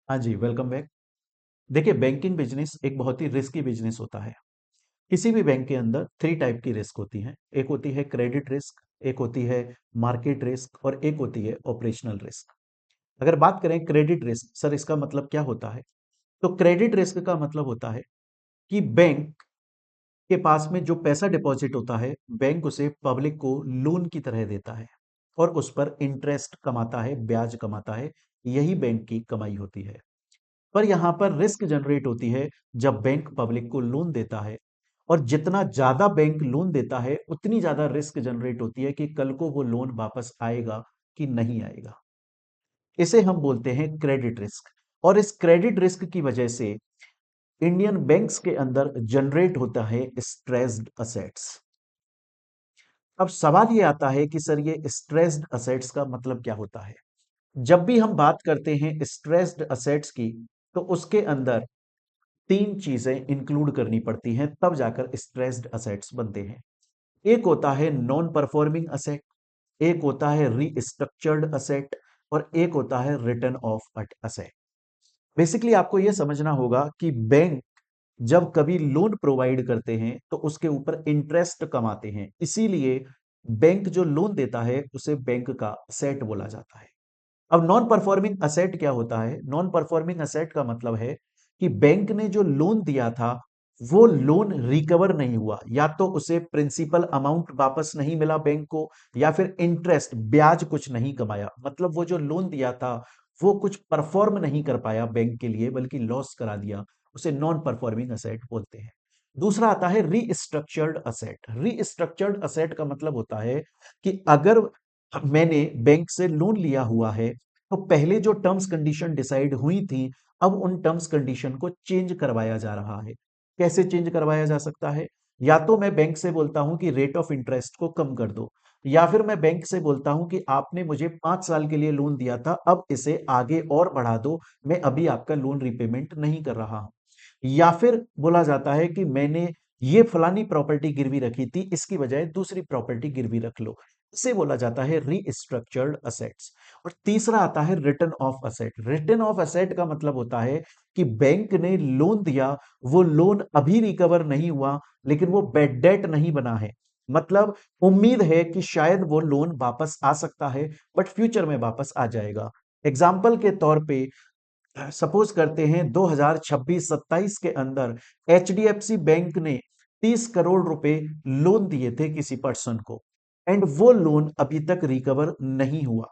हाँ जी, welcome back. देखिए, banking business एक बहुत ही रिस्की बिजनेस होता है। किसी भी बैंक के अंदर थ्री टाइप की रिस्क होती हैं। एक होती है क्रेडिट रिस्क, एक होती है मार्केट रिस्क और एक होती है ऑपरेशनल रिस्क। अगर बात करें क्रेडिट रिस्क, सर इसका मतलब क्या होता है? तो क्रेडिट रिस्क का मतलब होता है कि बैंक के पास में जो पैसा डिपॉजिट होता है, बैंक उसे पब्लिक को लोन की तरह देता है और उस पर इंटरेस्ट कमाता है, ब्याज कमाता है। यही बैंक की कमाई होती है। पर यहां पर रिस्क जनरेट होती है जब बैंक पब्लिक को लोन देता है, और जितना ज्यादा बैंक लोन देता है उतनी ज्यादा रिस्क जनरेट होती है कि कल को वो लोन वापस आएगा कि नहीं आएगा। इसे हम बोलते हैं क्रेडिट रिस्क। और इस क्रेडिट रिस्क की वजह से इंडियन बैंक्स के अंदर जनरेट होता है स्ट्रेस्ड असेट्स। अब सवाल ये आता है कि सर ये स्ट्रेस्ड असेट्स का मतलब क्या होता है? जब भी हम बात करते हैं स्ट्रेस्ड असेट्स की, तो उसके अंदर तीन चीजें इंक्लूड करनी पड़ती हैं, तब जाकर स्ट्रेस्ड असेट्स बनते हैं। एक होता है नॉन परफॉर्मिंग असेट, एक होता है रीस्ट्रक्चर्ड असेट और एक होता है रिटर्न ऑफ असेट। बेसिकली आपको यह समझना होगा कि बैंक जब कभी लोन प्रोवाइड करते हैं तो उसके ऊपर इंटरेस्ट कमाते हैं, इसीलिए बैंक जो लोन देता है उसे बैंक का असेट बोला जाता है। अब नॉन परफॉर्मिंग असेट क्या होता है? नॉन परफॉर्मिंग असेट का मतलब है कि बैंक ने जो लोन दिया था वो लोन रिकवर नहीं हुआ, या तो उसे प्रिंसिपल अमाउंट वापस नहीं मिला बैंक को, या फिर इंटरेस्ट ब्याज कुछ नहीं कमाया। मतलब वो जो लोन दिया था वो कुछ परफॉर्म नहीं कर पाया बैंक के लिए, बल्कि लॉस करा दिया। उसे नॉन परफॉर्मिंग असेट बोलते हैं। दूसरा आता है रीस्ट्रक्चर्ड असेट। रीस्ट्रक्चर्ड असेट का मतलब होता है कि अगर मैंने बैंक से लोन लिया हुआ है, तो पहले जो टर्म्स कंडीशन डिसाइड हुई थी, अब उन टर्म्स कंडीशन को चेंज करवाया जा रहा है। कैसे चेंज करवाया जा सकता है? या तो मैं बैंक से बोलता हूं कि रेट ऑफ इंटरेस्ट को कम कर दो, या फिर मैं बैंक से बोलता हूं कि आपने मुझे 5 साल के लिए लोन दिया था, अब इसे आगे और बढ़ा दो, मैं अभी आपका लोन रिपेमेंट नहीं कर रहा हूं। या फिर बोला जाता है कि मैंने ये फलानी प्रॉपर्टी गिरवी रखी थी, इसकी बजाय दूसरी प्रॉपर्टी गिरवी रख लो। इसे बोला जाता है रीस्ट्रक्चर्ड असेट्स। और तीसरा आता है return of asset. Return of asset का मतलब होता है कि बैंक ने लोन दिया, वो लोन अभी रिकवर नहीं हुआ, लेकिन वो बैड डेट नहीं बना है। मतलब उम्मीद है कि शायद वो लोन वापस आ सकता है, बट फ्यूचर में वापस आ जाएगा। एग्जाम्पल के तौर पे सपोज करते हैं 2026-27 के अंदर एचडीएफसी बैंक ने 30 करोड़ रुपए लोन दिए थे किसी पर्सन को, एंड वो लोन अभी तक रिकवर नहीं हुआ।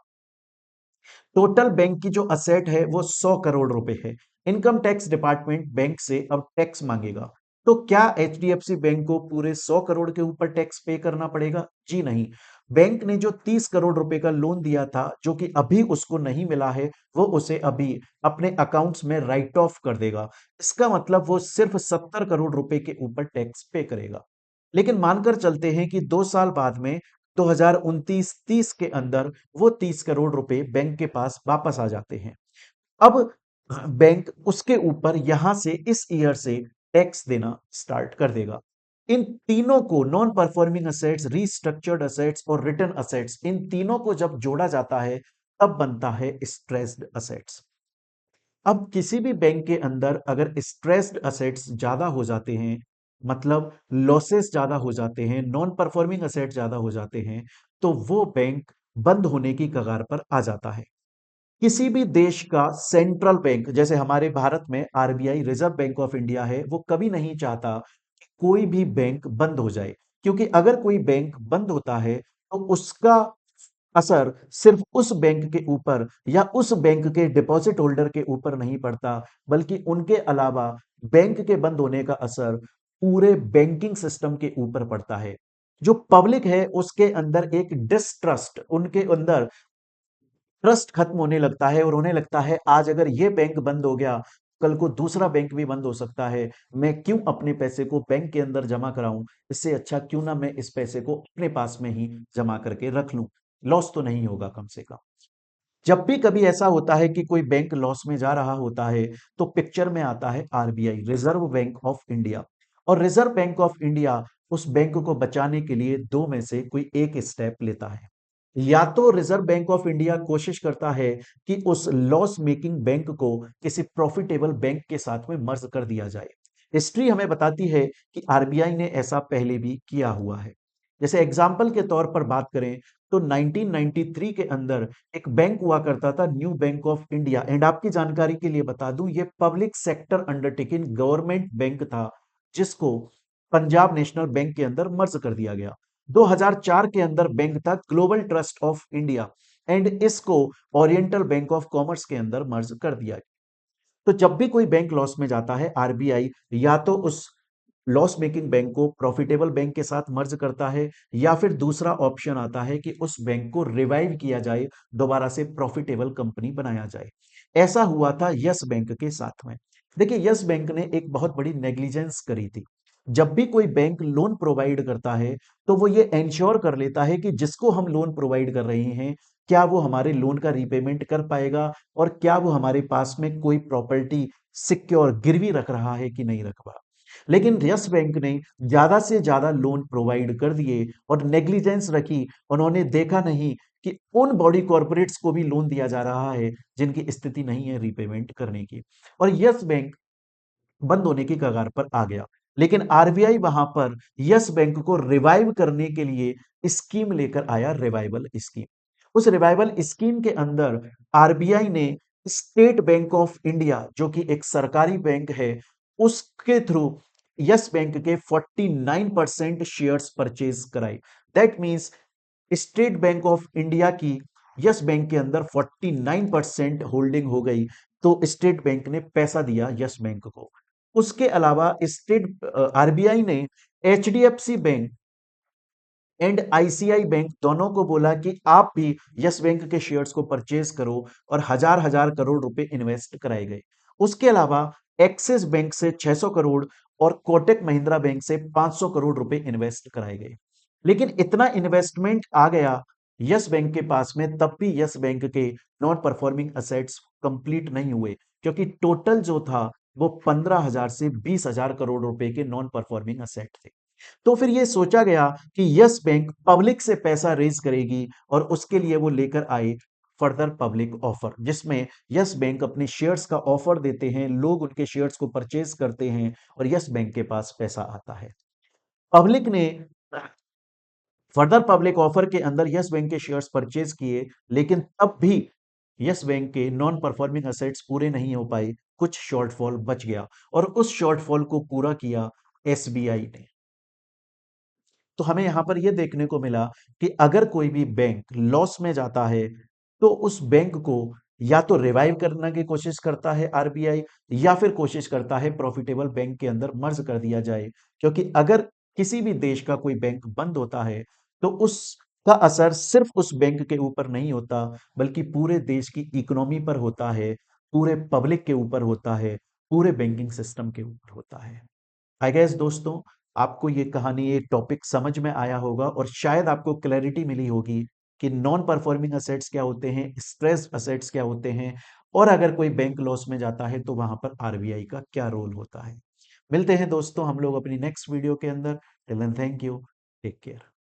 टोटल बैंक की जो असेट है वो 100 करोड़ रुपए है। इनकम टैक्स डिपार्टमेंट बैंक से अब टैक्स मांगेगा। तो क्या एचडीएफसी बैंक को पूरे 100 करोड़ के ऊपर टैक्स पे करना पड़ेगा? जी नहीं। बैंक ने जो 30 करोड़ रुपए का लोन दिया था, जो कि अभी उसको नहीं मिला है, वो उसे अभी अपने अकाउंट्स में राइट ऑफ कर देगा। इसका मतलब वो सिर्फ 70 करोड़ रुपए के ऊपर टैक्स पे करेगा। लेकिन मानकर चलते हैं कि 2 साल बाद में 2029-30 के अंदर वो 30 करोड़ रुपए बैंक के पास वापस आ जाते हैं। अब बैंक उसके ऊपर यहां से इस ईयर से टैक्स देना स्टार्ट कर देगा। इन तीनों को, non performing assets, restructured assets और रिटर्न असेट्स, इन तीनों को जब जोड़ा जाता है तब बनता है स्ट्रेस्ड असेट्स। अब किसी भी बैंक के अंदर अगर स्ट्रेस्ड असेट्स ज्यादा हो जाते हैं, मतलब लॉसेस ज्यादा हो जाते हैं, नॉन परफॉर्मिंग असेट ज्यादा हो जाते हैं, तो वो बैंक बंद होने की कगार पर आ जाता है। किसी भी देश का सेंट्रल बैंक, जैसे हमारे भारत में RBI reserve bank of India है, वो कभी नहीं चाहता कि कोई भी बैंक बंद हो जाए। क्योंकि अगर कोई बैंक बंद होता है तो उसका असर सिर्फ उस बैंक के ऊपर या उस बैंक के डिपॉजिट होल्डर के ऊपर नहीं पड़ता, बल्कि उनके अलावा बैंक के बंद होने का असर पूरे बैंकिंग सिस्टम के ऊपर पड़ता है। जो पब्लिक है उसके अंदर एक डिस्ट्रस्ट, उनके अंदर ट्रस्ट खत्म होने लगता है, और उन्हें लगता है आज अगर ये बैंक बंद हो गया, कल को दूसरा बैंक भी बंद हो सकता है। मैं क्यों अपने पैसे को बैंक के अंदर जमा कराऊं? इससे अच्छा क्यों ना मैं इस पैसे को अपने पास में ही जमा करके रख लूं। लॉस तो नहीं होगा कम से कम। जब भी कभी ऐसा होता है कि कोई बैंक लॉस में जा रहा होता है, तो पिक्चर में आता है RBI, reserve bank of India. और रिजर्व बैंक ऑफ इंडिया उस बैंक को बचाने के लिए दो में से कोई एक स्टेप लेता है। या तो रिजर्व बैंक ऑफ इंडिया कोशिश करता है कि उस लॉस मेकिंग बैंक को किसी प्रॉफिटेबल बैंक के साथ में मर्ज कर दिया जाए। हिस्ट्री हमें बताती है कि आरबीआई ने ऐसा पहले भी किया हुआ है। जैसे एग्जाम्पल के तौर पर बात करें तो 1993 के अंदर एक बैंक हुआ करता था new bank of India, and आपकी जानकारी के लिए बता दूं ये public sector undertaking government bank था, जिसको पंजाब नेशनल बैंक के अंदर मर्ज कर दिया गया। 2004 के अंदर बैंक था global trust of India, and इसको ओरिएंटल बैंक ऑफ कॉमर्स के अंदर मर्ज कर दिया गया। तो जब भी कोई बैंक लॉस में जाता है, आरबीआई या तो उस लॉस मेकिंग बैंक को प्रॉफिटेबल बैंक के साथ मर्ज करता है, या फिर दूसरा ऑप्शन आता है कि उस बैंक को रिवाइव किया जाए, दोबारा से प्रॉफिटेबल कंपनी बनाया जाए। ऐसा हुआ था यस बैंक के साथ में। देखिए, यस बैंक ने एक बहुत बड़ी नेग्लिजेंस करी थी। जब भी कोई बैंक लोन प्रोवाइड करता है, तो वो ये इंश्योर कर लेता है कि जिसको हम लोन प्रोवाइड कर रहे हैं, क्या वो हमारे लोन का रीपेमेंट कर पाएगा, और क्या वो हमारे पास में कोई प्रॉपर्टी सिक्योर गिरवी रख रहा है कि नहीं रख पा। लेकिन यस बैंक ने ज्यादा से ज्यादा लोन प्रोवाइड कर दिए और नेग्लिजेंस रखी। उन्होंने देखा नहीं कि उन बॉडी कॉर्पोरेट्स को भी लोन दिया जा रहा है जिनकी स्थिति नहीं है रीपेमेंट करने की, और यस बैंक बंद होने की कगार पर आ गया। लेकिन आरबीआई वहां पर यस बैंक को रिवाइव करने के लिए स्कीम लेकर आया, रिवाइवल स्कीम। उस रिवाइवल स्कीम के अंदर आरबीआई ने स्टेट बैंक ऑफ इंडिया, जो कि एक सरकारी बैंक है, उसके थ्रू यस बैंक के 49% शेयर्स परचेज कराए। That means state bank of India की यस बैंक के अंदर 49% होल्डिंग हो गई, तो स्टेट बैंक ने पैसा दिया यस बैंक को। उसके अलावा स्टेट आरबीआई ने HDFC bank and ICI bank दोनों को बोला कि आप भी यस बैंक के शेयर्स को परचेज करो, और हजार हजार करोड़ रुपए इन्वेस्ट कराए गए। उसके अलावा एक्सिस बैंक से 600 करोड़ और कोटक महिंद्रा बैंक से 500 करोड़ रुपए इन्वेस्ट कराए गए। लेकिन इतना इन्वेस्टमेंट आ गया यस बैंक के पास में, तब भी यस बैंक के नॉन परफॉर्मिंग असेट्स कंप्लीट नहीं हुए, क्योंकि टोटल जो था वो 15,000 से 20,000 करोड़ रुपए के नॉन परफॉर्मिंग असेट थे। तो फिर ये सोचा गया कि यस बैंक पब्लिक से पैसा रेज करेगी, और उसके लिए वो लेकर आए फर्दर पब्लिक ऑफर, जिसमें यस बैंक अपने शेयर्स का ऑफर देते हैं, लोग उनके शेयर्स को परचेज करते हैं, और यस बैंक के पास पैसा आता है। पब्लिक ने फर्दर पब्लिक ऑफर के अंदर यस बैंक के शेयर्स परचेज किए, लेकिन तब भी यस बैंक के नॉन परफॉर्मिंग असेट्स पूरे नहीं हो पाए, कुछ शॉर्टफॉल बच गया, और उस शॉर्टफॉल को पूरा किया एसबीआई ने। तो हमें यहां पर यह देखने को मिला कि अगर कोई भी बैंक लॉस में जाता है, तो उस बैंक को या तो रिवाइव करने की कोशिश करता है आरबीआई, या फिर कोशिश करता है प्रॉफिटेबल बैंक के अंदर मर्ज कर दिया जाए। क्योंकि अगर किसी भी देश का कोई बैंक बंद होता है, तो उसका असर सिर्फ उस बैंक के ऊपर नहीं होता, बल्कि पूरे देश की इकोनॉमी पर होता है, पूरे पब्लिक के ऊपर होता है, पूरे बैंकिंग सिस्टम के ऊपर होता है। आई गेस दोस्तों, आपको ये कहानी, ये टॉपिक समझ में आया होगा, और शायद आपको क्लैरिटी मिली होगी कि नॉन परफॉर्मिंग असेट्स क्या होते हैं, स्ट्रेस असेट्स क्या होते हैं, और अगर कोई बैंक लॉस में जाता है तो वहां पर आरबीआई का क्या रोल होता है। मिलते हैं दोस्तों हम लोग अपनी नेक्स्ट वीडियो के अंदर। Till then, thank you, take care.